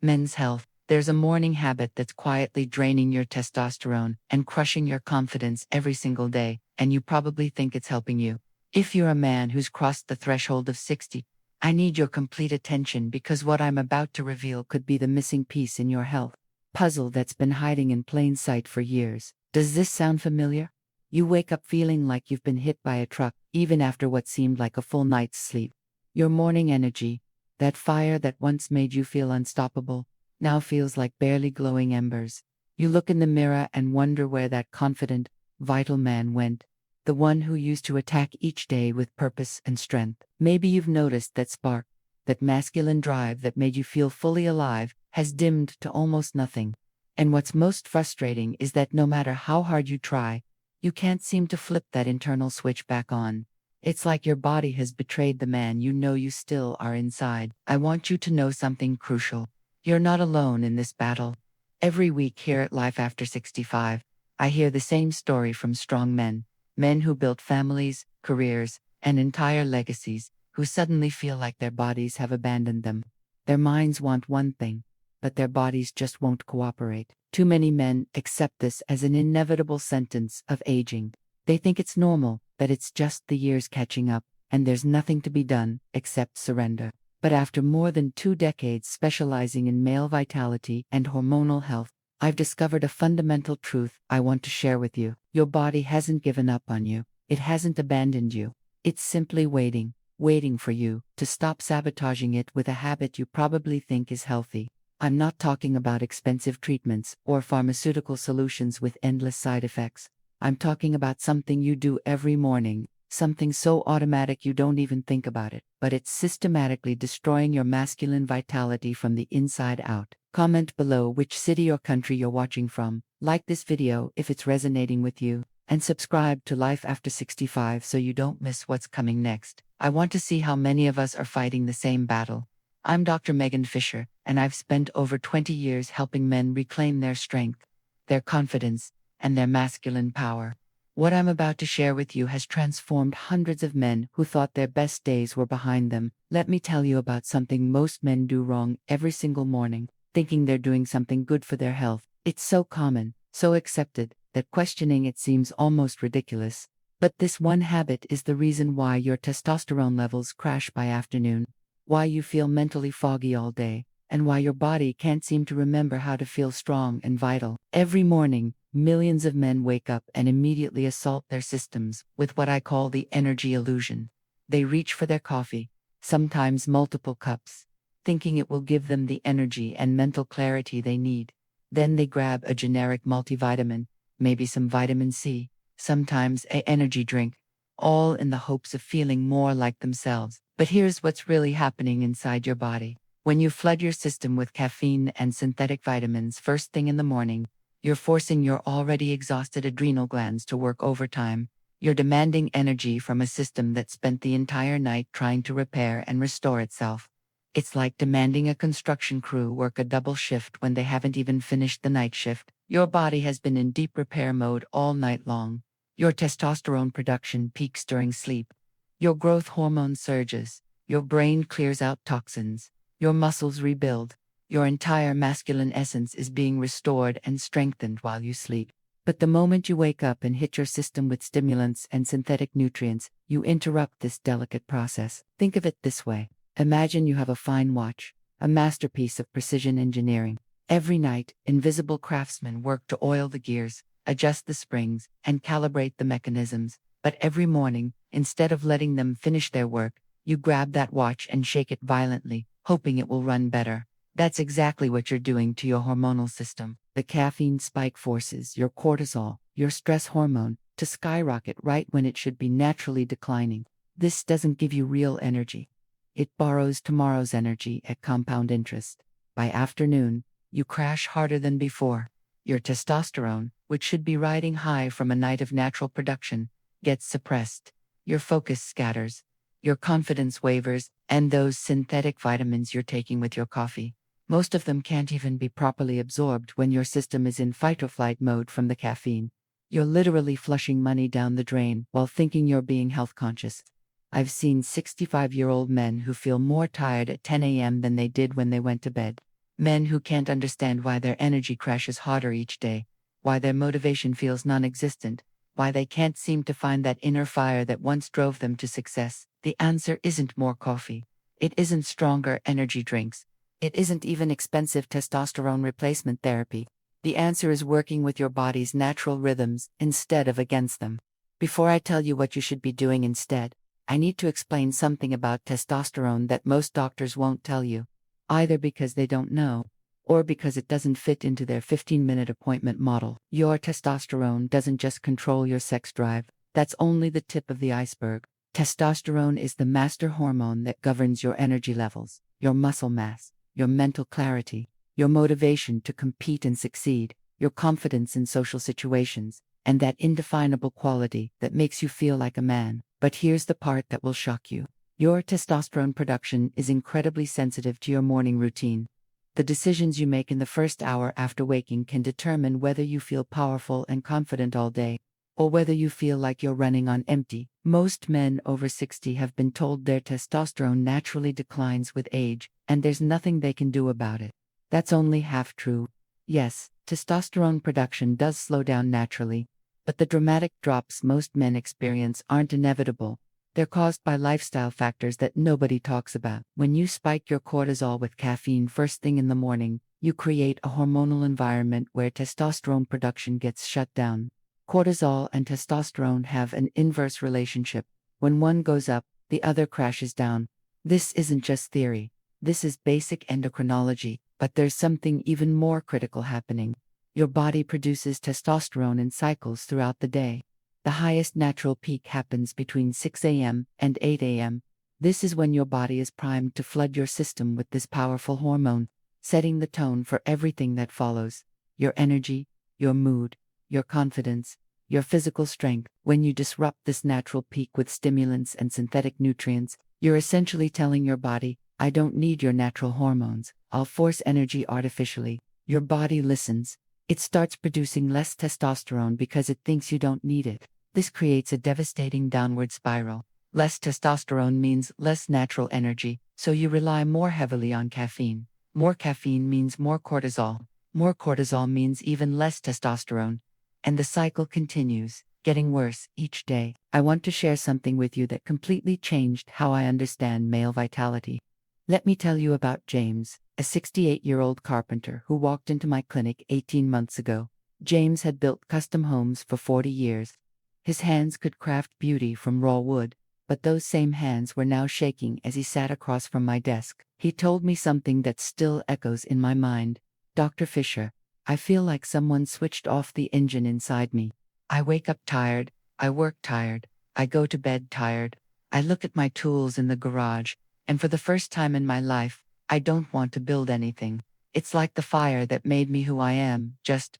Men's health. There's a morning habit that's quietly draining your testosterone and crushing your confidence every single day, and you probably think it's helping you. If you're a man who's crossed the threshold of 60, I need your complete attention because what I'm about to reveal could be the missing piece in your health puzzle that's been hiding in plain sight for years. Does this sound familiar? You wake up feeling like you've been hit by a truck, even after what seemed like a full night's sleep. Your morning energy, that fire that once made you feel unstoppable, now feels like barely glowing embers. You look in the mirror and wonder where that confident, vital man went, the one who used to attack each day with purpose and strength. Maybe you've noticed that spark, that masculine drive that made you feel fully alive, has dimmed to almost nothing. And what's most frustrating is that no matter how hard you try, you can't seem to flip that internal switch back on. It's like your body has betrayed the man you know you still are inside. I want you to know something crucial. You're not alone in this battle. Every week here at Life After 65, I hear the same story from strong men. Men who built families, careers, and entire legacies, who suddenly feel like their bodies have abandoned them. Their minds want one thing, but their bodies just won't cooperate. Too many men accept this as an inevitable sentence of aging. They think it's normal, that it's just the years catching up, and there's nothing to be done except surrender. But after more than 2 decades specializing in male vitality and hormonal health, I've discovered a fundamental truth I want to share with you. Your body hasn't given up on you. It hasn't abandoned you. It's simply waiting for you to stop sabotaging it with a habit you probably think is healthy. I'm not talking about expensive treatments or pharmaceutical solutions with endless side effects. I'm talking about something you do every morning, something so automatic you don't even think about it, but it's systematically destroying your masculine vitality from the inside out. Comment below which city or country you're watching from, like this video if it's resonating with you, and subscribe to Life After 65 so you don't miss what's coming next. I want to see how many of us are fighting the same battle. I'm Dr. Megan Fischer, and I've spent over 20 years helping men reclaim their strength, their confidence, and their masculine power. What I'm about to share with you has transformed hundreds of men who thought their best days were behind them. Let me tell you about something most men do wrong every single morning, thinking they're doing something good for their health. It's so common, so accepted, that questioning it seems almost ridiculous. But this one habit is the reason why your testosterone levels crash by afternoon, why you feel mentally foggy all day, and why your body can't seem to remember how to feel strong and vital. Every morning, millions of men wake up and immediately assault their systems with what I call the energy illusion. They reach for their coffee, sometimes multiple cups, thinking it will give them the energy and mental clarity they need. Then they grab a generic multivitamin, maybe some vitamin C, sometimes an energy drink, all in the hopes of feeling more like themselves. But here's what's really happening inside your body. When you flood your system with caffeine and synthetic vitamins first thing in the morning, you're forcing your already exhausted adrenal glands to work overtime. You're demanding energy from a system that spent the entire night trying to repair and restore itself. It's like demanding a construction crew work a double shift when they haven't even finished the night shift. Your body has been in deep repair mode all night long. Your testosterone production peaks during sleep. Your growth hormone surges. Your brain clears out toxins. Your muscles rebuild. Your entire masculine essence is being restored and strengthened while you sleep. But the moment you wake up and hit your system with stimulants and synthetic nutrients, you interrupt this delicate process. Think of it this way. Imagine you have a fine watch, a masterpiece of precision engineering. Every night, invisible craftsmen work to oil the gears, adjust the springs, and calibrate the mechanisms. But every morning, instead of letting them finish their work, you grab that watch and shake it violently, hoping it will run better. That's exactly what you're doing to your hormonal system. The caffeine spike forces your cortisol, your stress hormone, to skyrocket right when it should be naturally declining. This doesn't give you real energy. It borrows tomorrow's energy at compound interest. By afternoon, you crash harder than before. Your testosterone, which should be riding high from a night of natural production, gets suppressed. Your focus scatters. Your confidence wavers, and those synthetic vitamins you're taking with your coffee, most of them can't even be properly absorbed when your system is in fight-or-flight mode from the caffeine. You're literally flushing money down the drain while thinking you're being health conscious. I've seen 65-year-old men who feel more tired at 10 a.m. than they did when they went to bed. Men who can't understand why their energy crashes harder each day, why their motivation feels non-existent, why they can't seem to find that inner fire that once drove them to success. The answer isn't more coffee. It isn't stronger energy drinks. It isn't even expensive testosterone replacement therapy. The answer is working with your body's natural rhythms instead of against them. Before I tell you what you should be doing instead, I need to explain something about testosterone that most doctors won't tell you, either because they don't know, or because it doesn't fit into their 15-minute appointment model. Your testosterone doesn't just control your sex drive, that's only the tip of the iceberg. Testosterone is the master hormone that governs your energy levels, your muscle mass, your mental clarity, your motivation to compete and succeed, your confidence in social situations, and that indefinable quality that makes you feel like a man. But here's the part that will shock you. Your testosterone production is incredibly sensitive to your morning routine. The decisions you make in the first hour after waking can determine whether you feel powerful and confident all day, or whether you feel like you're running on empty. Most men over 60 have been told their testosterone naturally declines with age, and there's nothing they can do about it. That's only half true. Yes, testosterone production does slow down naturally, but the dramatic drops most men experience aren't inevitable. They're caused by lifestyle factors that nobody talks about. When you spike your cortisol with caffeine first thing in the morning, you create a hormonal environment where testosterone production gets shut down. Cortisol and testosterone have an inverse relationship. When one goes up, the other crashes down. This isn't just theory. This is basic endocrinology, but there's something even more critical happening. Your body produces testosterone in cycles throughout the day. The highest natural peak happens between 6 a.m. and 8 a.m. This is when your body is primed to flood your system with this powerful hormone, setting the tone for everything that follows: your energy, your mood, your confidence, your physical strength. When you disrupt this natural peak with stimulants and synthetic nutrients, you're essentially telling your body, I don't need your natural hormones, I'll force energy artificially. Your body listens. It starts producing less testosterone because it thinks you don't need it. This creates a devastating downward spiral. Less testosterone means less natural energy, so you rely more heavily on caffeine. More caffeine means more cortisol. More cortisol means even less testosterone. And the cycle continues, getting worse each day. I want to share something with you that completely changed how I understand male vitality. Let me tell you about James, a 68-year-old carpenter who walked into my clinic 18 months ago. James had built custom homes for 40 years. His hands could craft beauty from raw wood, but those same hands were now shaking as he sat across from my desk. He told me something that still echoes in my mind. Dr. Fischer, I feel like someone switched off the engine inside me. I wake up tired, I work tired, I go to bed tired, I look at my tools in the garage, and for the first time in my life, I don't want to build anything. It's like the fire that made me who I am, just,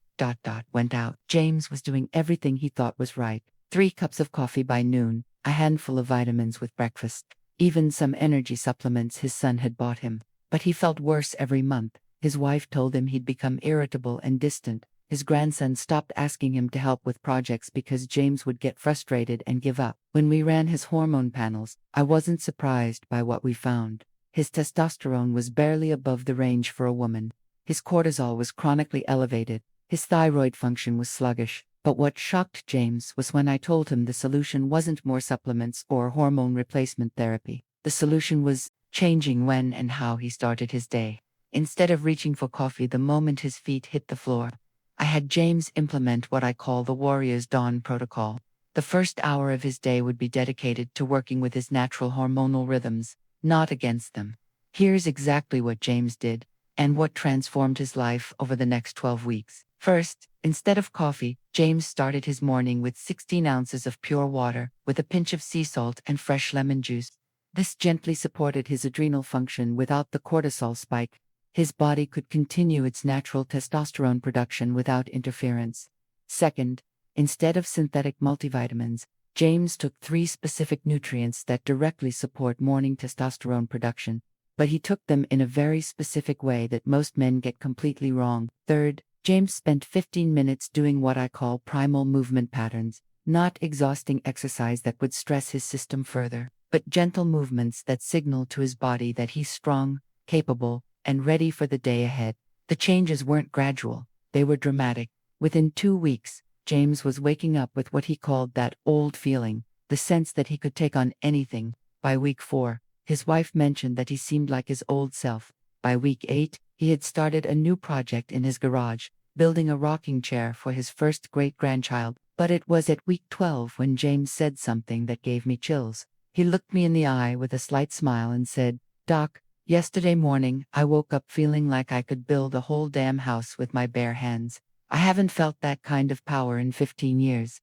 went out. James was doing everything he thought was right. 3 cups of coffee by noon, a handful of vitamins with breakfast, even some energy supplements his son had bought him. But he felt worse every month. His wife told him he'd become irritable and distant. His grandson stopped asking him to help with projects because James would get frustrated and give up. When we ran his hormone panels, I wasn't surprised by what we found. His testosterone was barely above the range for a woman. His cortisol was chronically elevated. His thyroid function was sluggish. But what shocked James was when I told him the solution wasn't more supplements or hormone replacement therapy. The solution was changing when and how he started his day. Instead of reaching for coffee the moment his feet hit the floor, I had James implement what I call the Warrior's Dawn protocol. The first hour of his day would be dedicated to working with his natural hormonal rhythms, not against them. Here's exactly what James did, and what transformed his life over the next 12 weeks. First, instead of coffee, James started his morning with 16 ounces of pure water, with a pinch of sea salt and fresh lemon juice. This gently supported his adrenal function without the cortisol spike. His body could continue its natural testosterone production without interference. Second, instead of synthetic multivitamins, James took 3 specific nutrients that directly support morning testosterone production, but he took them in a very specific way that most men get completely wrong. Third, James spent 15 minutes doing what I call primal movement patterns, not exhausting exercise that would stress his system further, but gentle movements that signal to his body that he's strong, capable, and ready for the day ahead. The changes weren't gradual, they were dramatic. Within 2 weeks, James was waking up with what he called that old feeling, the sense that he could take on anything. By week 4, his wife mentioned that he seemed like his old self. By week 8, he had started a new project in his garage, building a rocking chair for his first great-grandchild. But it was at week 12 when James said something that gave me chills. He looked me in the eye with a slight smile and said, "Doc, yesterday morning I woke up feeling like I could build a whole damn house with my bare hands. I haven't felt that kind of power in 15 years.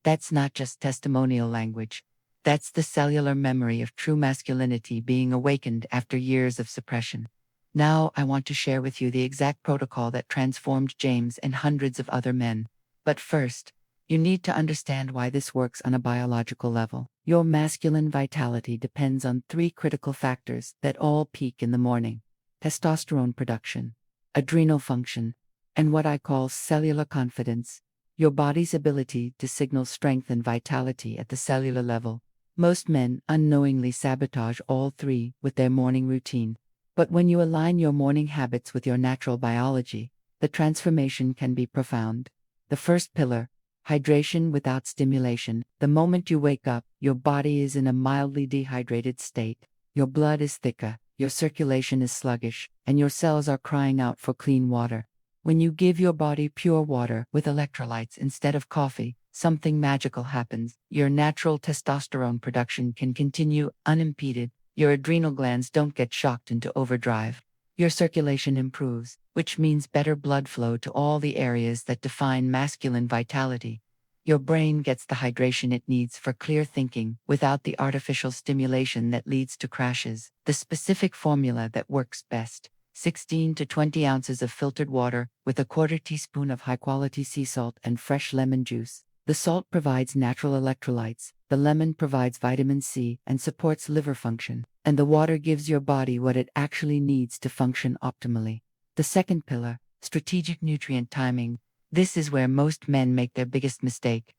That's not just testimonial language. That's the cellular memory of true masculinity being awakened after years of suppression." Now I want to share with you the exact protocol that transformed James and hundreds of other men. But first, you need to understand why this works on a biological level. Your masculine vitality depends on 3 critical factors that all peak in the morning: testosterone production, adrenal function, and what I call cellular confidence, your body's ability to signal strength and vitality at the cellular level. Most men unknowingly sabotage all 3 with their morning routine. But when you align your morning habits with your natural biology, the transformation can be profound. The first pillar: hydration without stimulation. The moment you wake up, your body is in a mildly dehydrated state. Your blood is thicker, your circulation is sluggish, and your cells are crying out for clean water. When you give your body pure water with electrolytes instead of coffee, something magical happens. Your natural testosterone production can continue unimpeded. Your adrenal glands don't get shocked into overdrive. Your circulation improves, which means better blood flow to all the areas that define masculine vitality. Your brain gets the hydration it needs for clear thinking without the artificial stimulation that leads to crashes. The specific formula that works best: 16 to 20 ounces of filtered water with a quarter teaspoon of high-quality sea salt and fresh lemon juice. The salt provides natural electrolytes, the lemon provides vitamin C and supports liver function, and the water gives your body what it actually needs to function optimally. The second pillar: strategic nutrient timing. This is where most men make their biggest mistake.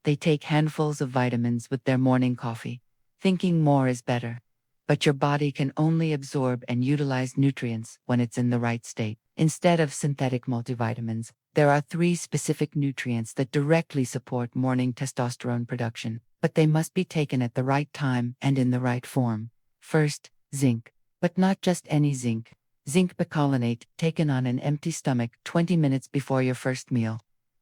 They take handfuls of vitamins with their morning coffee, thinking more is better. But your body can only absorb and utilize nutrients when it's in the right state. Instead of synthetic multivitamins, there are 3 specific nutrients that directly support morning testosterone production, but they must be taken at the right time and in the right form. First, zinc. But not just any zinc. Zinc picolinate, taken on an empty stomach 20 minutes before your first meal.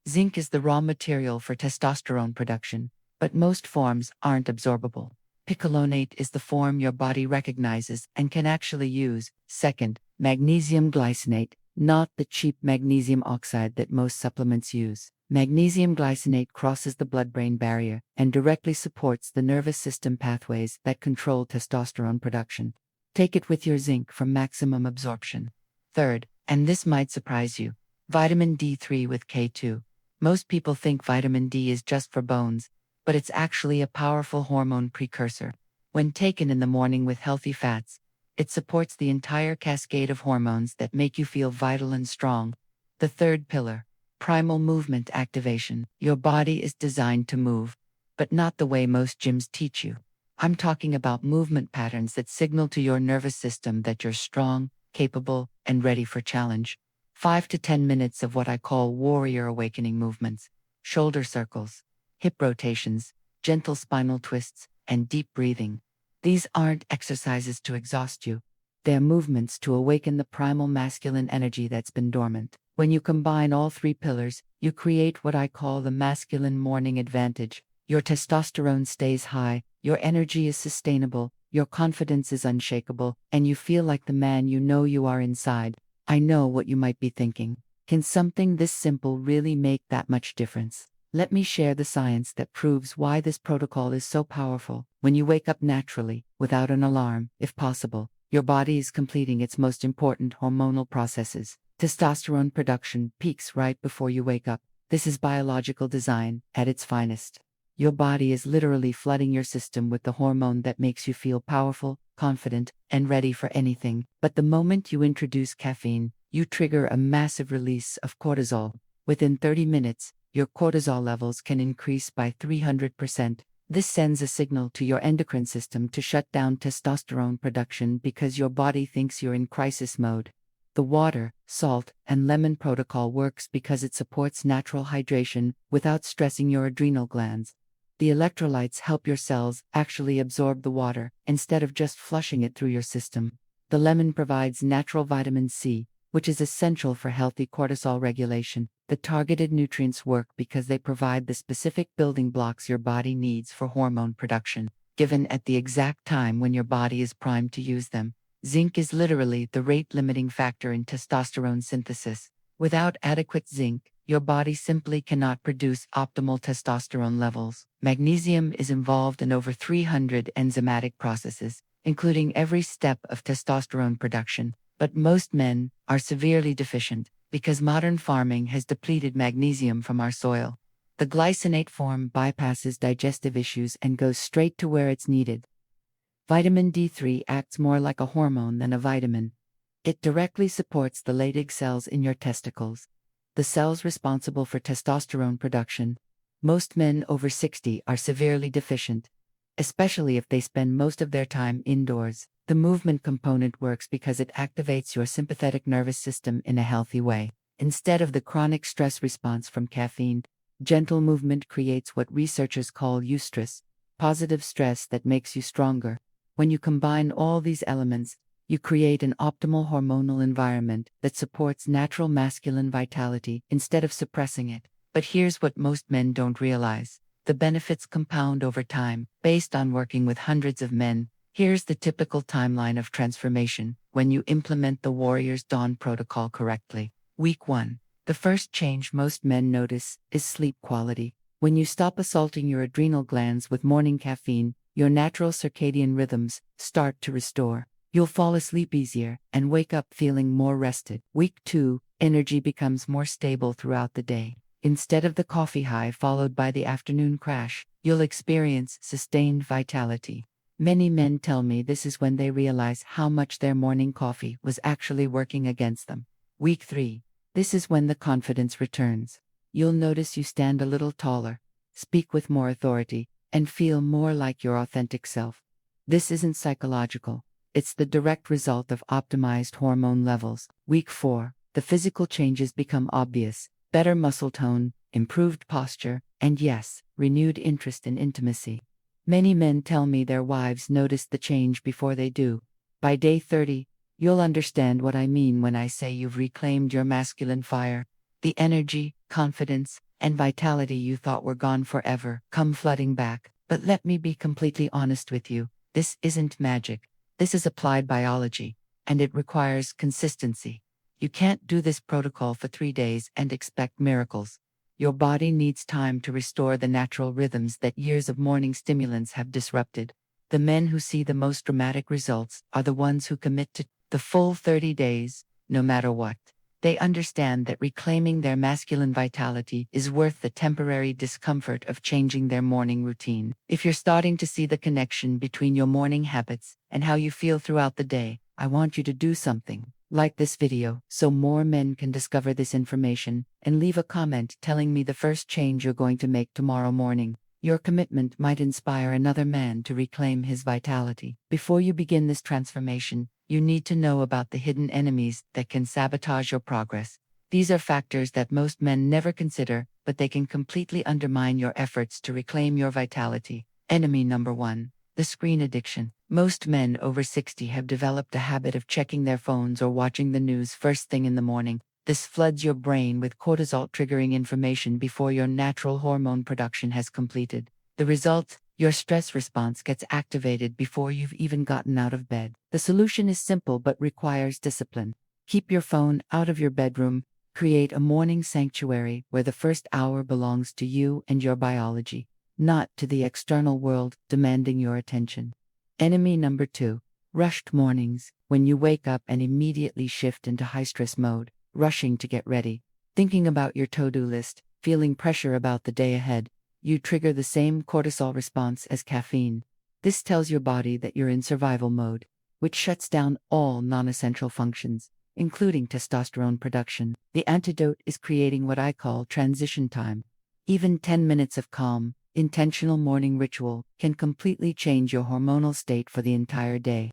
Zinc is the raw material for testosterone production, but most forms aren't absorbable. Picolinate is the form your body recognizes and can actually use. Second, magnesium glycinate, not the cheap magnesium oxide that most supplements use. Magnesium glycinate crosses the blood-brain barrier and directly supports the nervous system pathways that control testosterone production. Take it with your zinc for maximum absorption. Third, and this might surprise you, vitamin D3 with K2. Most people think vitamin D is just for bones, but it's actually a powerful hormone precursor. When taken in the morning with healthy fats, it supports the entire cascade of hormones that make you feel vital and strong. The third pillar: primal movement activation. Your body is designed to move, but not the way most gyms teach you. I'm talking about movement patterns that signal to your nervous system that you're strong, capable, and ready for challenge. 5 to 10 minutes of what I call warrior awakening movements: shoulder circles, hip rotations, gentle spinal twists, and deep breathing. These aren't exercises to exhaust you. They're movements to awaken the primal masculine energy that's been dormant. When you combine all 3 pillars, you create what I call the masculine morning advantage. Your testosterone stays high, your energy is sustainable, your confidence is unshakable, and you feel like the man you know you are inside. I know what you might be thinking. Can something this simple really make that much difference? Let me share the science that proves why this protocol is so powerful. When you wake up naturally, without an alarm, if possible, your body is completing its most important hormonal processes. Testosterone production peaks right before you wake up. This is biological design at its finest. Your body is literally flooding your system with the hormone that makes you feel powerful, confident, and ready for anything. But the moment you introduce caffeine, you trigger a massive release of cortisol. Within 30 minutes, your cortisol levels can increase by 300%. This sends a signal to your endocrine system to shut down testosterone production because your body thinks you're in crisis mode. The water, salt, and lemon protocol works because it supports natural hydration without stressing your adrenal glands. The electrolytes help your cells actually absorb the water instead of just flushing it through your system. The lemon provides natural vitamin C, which is essential for healthy cortisol regulation. The targeted nutrients work because they provide the specific building blocks your body needs for hormone production, given at the exact time when your body is primed to use them. Zinc is literally the rate-limiting factor in testosterone synthesis. Without adequate zinc, your body simply cannot produce optimal testosterone levels. Magnesium is involved in over 300 enzymatic processes, including every step of testosterone production, but most men are severely deficient because modern farming has depleted magnesium from our soil. The glycinate form bypasses digestive issues and goes straight to where it's needed. Vitamin D3 acts more like a hormone than a vitamin. It directly supports the Leydig cells in your testicles, the cells responsible for testosterone production. Most men over 60 are severely deficient, especially if they spend most of their time indoors. The movement component works because it activates your sympathetic nervous system in a healthy way. Instead of the chronic stress response from caffeine, gentle movement creates what researchers call eustress, positive stress that makes you stronger. When you combine all these elements, you create an optimal hormonal environment that supports natural masculine vitality instead of suppressing it. But here's what most men don't realize. The benefits compound over time, based on working with hundreds of men. Here's the typical timeline of transformation when you implement the Warrior's Dawn protocol correctly. Week 1. The first change most men notice is sleep quality. When you stop assaulting your adrenal glands with morning caffeine, your natural circadian rhythms start to restore. You'll fall asleep easier and wake up feeling more rested. Week 2, energy becomes more stable throughout the day. Instead of the coffee high followed by the afternoon crash, you'll experience sustained vitality. Many men tell me this is when they realize how much their morning coffee was actually working against them. Week 3. This is when the confidence returns. You'll notice you stand a little taller, speak with more authority, and feel more like your authentic self. This isn't psychological. It's the direct result of optimized hormone levels. Week 4. The physical changes become obvious. Better muscle tone, improved posture, and yes, renewed interest in intimacy. Many men tell me their wives notice the change before they do. By day 30, you'll understand what I mean when I say you've reclaimed your masculine fire. The energy, confidence, and vitality you thought were gone forever come flooding back. But let me be completely honest with you. This isn't magic. This is applied biology, and it requires consistency. You can't do this protocol for 3 days and expect miracles. Your body needs time to restore the natural rhythms that years of morning stimulants have disrupted. The men who see the most dramatic results are the ones who commit to the full 30 days, no matter what. They understand that reclaiming their masculine vitality is worth the temporary discomfort of changing their morning routine. If you're starting to see the connection between your morning habits and how you feel throughout the day, I want you to do something. Like this video so more men can discover this information, and leave a comment telling me the first change you're going to make tomorrow morning. Your commitment might inspire another man to reclaim his vitality. Before you begin this transformation, you need to know about the hidden enemies that can sabotage your progress. These are factors that most men never consider, but they can completely undermine your efforts to reclaim your vitality. Enemy number 1. The screen addiction. Most men over 60 have developed a habit of checking their phones or watching the news first thing in the morning. This floods your brain with cortisol, triggering information before your natural hormone production has completed. The result? Your stress response gets activated before you've even gotten out of bed. The solution is simple but requires discipline. Keep your phone out of your bedroom. Create a morning sanctuary where the first hour belongs to you and your biology, not to the external world demanding your attention. Enemy number 2. Rushed mornings. When you wake up and immediately shift into high-stress mode, rushing to get ready, thinking about your to-do list, feeling pressure about the day ahead, you trigger the same cortisol response as caffeine. This tells your body that you're in survival mode, which shuts down all non-essential functions, including testosterone production. The antidote is creating what I call transition time. Even 10 minutes of calm, intentional morning ritual can completely change your hormonal state for the entire day.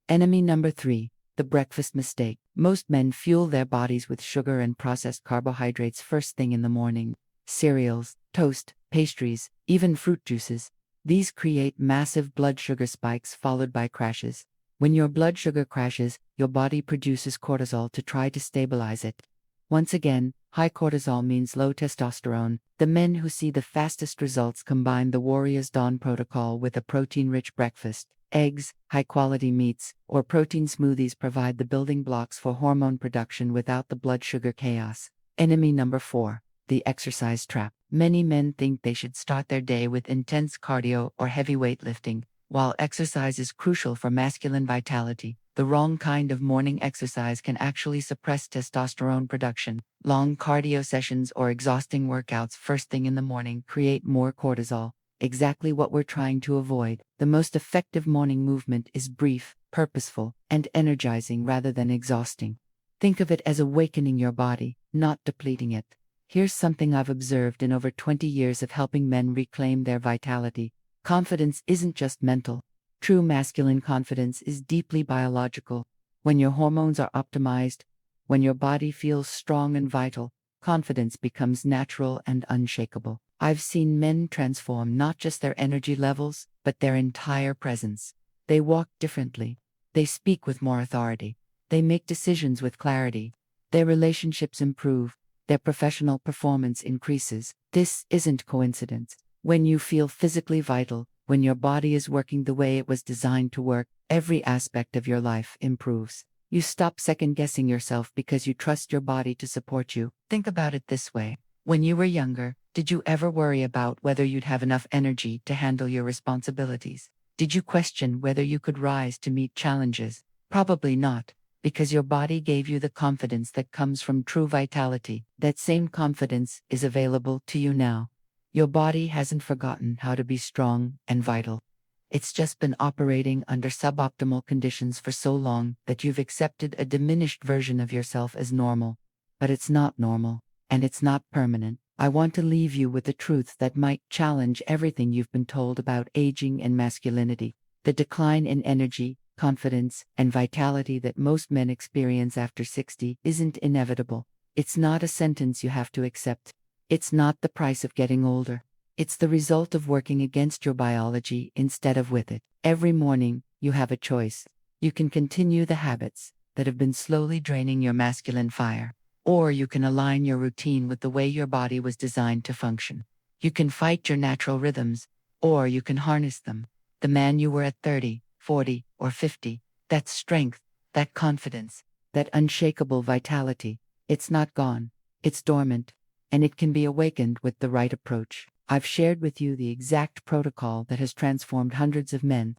Enemy number 3. The breakfast mistake. Most men fuel their bodies with sugar and processed carbohydrates first thing in the morning. Cereals, toast, pastries, even fruit juices. These create massive blood sugar spikes followed by crashes. When your blood sugar crashes, your body produces cortisol to try to stabilize it. Once again, high cortisol means low testosterone. The men who see the fastest results combine the Warrior's Dawn protocol with a protein-rich breakfast. Eggs, high-quality meats, or protein smoothies provide the building blocks for hormone production without the blood sugar chaos. Enemy number 4. The exercise trap. Many men think they should start their day with intense cardio or heavy weightlifting. While exercise is crucial for masculine vitality, the wrong kind of morning exercise can actually suppress testosterone production. Long cardio sessions or exhausting workouts first thing in the morning create more cortisol. Exactly what we're trying to avoid. The most effective morning movement is brief, purposeful, and energizing rather than exhausting. Think of it as awakening your body, not depleting it. Here's something I've observed in over 20 years of helping men reclaim their vitality. Confidence isn't just mental. True masculine confidence is deeply biological. When your hormones are optimized, when your body feels strong and vital, confidence becomes natural and unshakable. I've seen men transform not just their energy levels, but their entire presence. They walk differently. They speak with more authority. They make decisions with clarity. Their relationships improve. Their professional performance increases. This isn't coincidence. When you feel physically vital, when your body is working the way it was designed to work, every aspect of your life improves. You stop second-guessing yourself because you trust your body to support you. Think about it this way. When you were younger, did you ever worry about whether you'd have enough energy to handle your responsibilities? Did you question whether you could rise to meet challenges? Probably not, because your body gave you the confidence that comes from true vitality. That same confidence is available to you now. Your body hasn't forgotten how to be strong and vital. It's just been operating under suboptimal conditions for so long that you've accepted a diminished version of yourself as normal. But it's not normal, and it's not permanent. I want to leave you with a truth that might challenge everything you've been told about aging and masculinity. The decline in energy, confidence, and vitality that most men experience after 60 isn't inevitable. It's not a sentence you have to accept. It's not the price of getting older. It's the result of working against your biology instead of with it. Every morning, you have a choice. You can continue the habits that have been slowly draining your masculine fire, or you can align your routine with the way your body was designed to function. You can fight your natural rhythms, or you can harness them. The man you were at 30, 40, or 50, that strength, that confidence, that unshakable vitality, it's not gone. It's dormant, and it can be awakened with the right approach. I've shared with you the exact protocol that has transformed hundreds of men.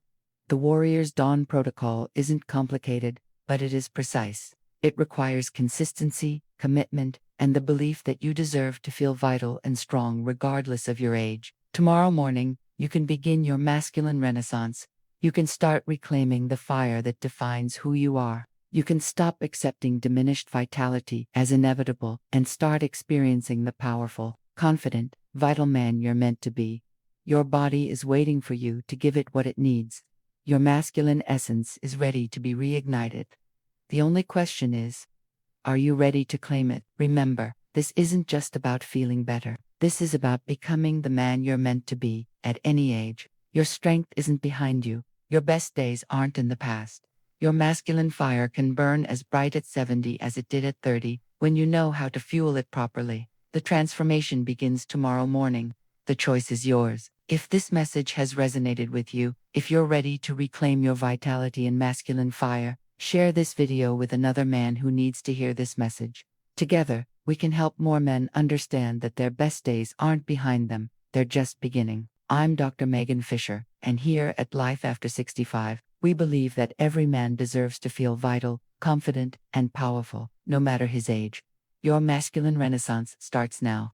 The Warrior's Dawn protocol isn't complicated, but it is precise. It requires consistency, commitment, and the belief that you deserve to feel vital and strong regardless of your age. Tomorrow morning, you can begin your masculine renaissance. You can start reclaiming the fire that defines who you are. You can stop accepting diminished vitality as inevitable and start experiencing the powerful, confident, vital man you're meant to be. Your body is waiting for you to give it what it needs. Your masculine essence is ready to be reignited. The only question is, are you ready to claim it? Remember, this isn't just about feeling better. This is about becoming the man you're meant to be at any age. Your strength isn't behind you. Your best days aren't in the past. Your masculine fire can burn as bright at 70 as it did at 30 when you know how to fuel it properly. The transformation begins tomorrow morning. The choice is yours. If this message has resonated with you, if you're ready to reclaim your vitality and masculine fire, share this video with another man who needs to hear this message. Together, we can help more men understand that their best days aren't behind them, they're just beginning. I'm Dr. Megan Fischer, and here at Life After 65, we believe that every man deserves to feel vital, confident, and powerful, no matter his age. Your masculine renaissance starts now.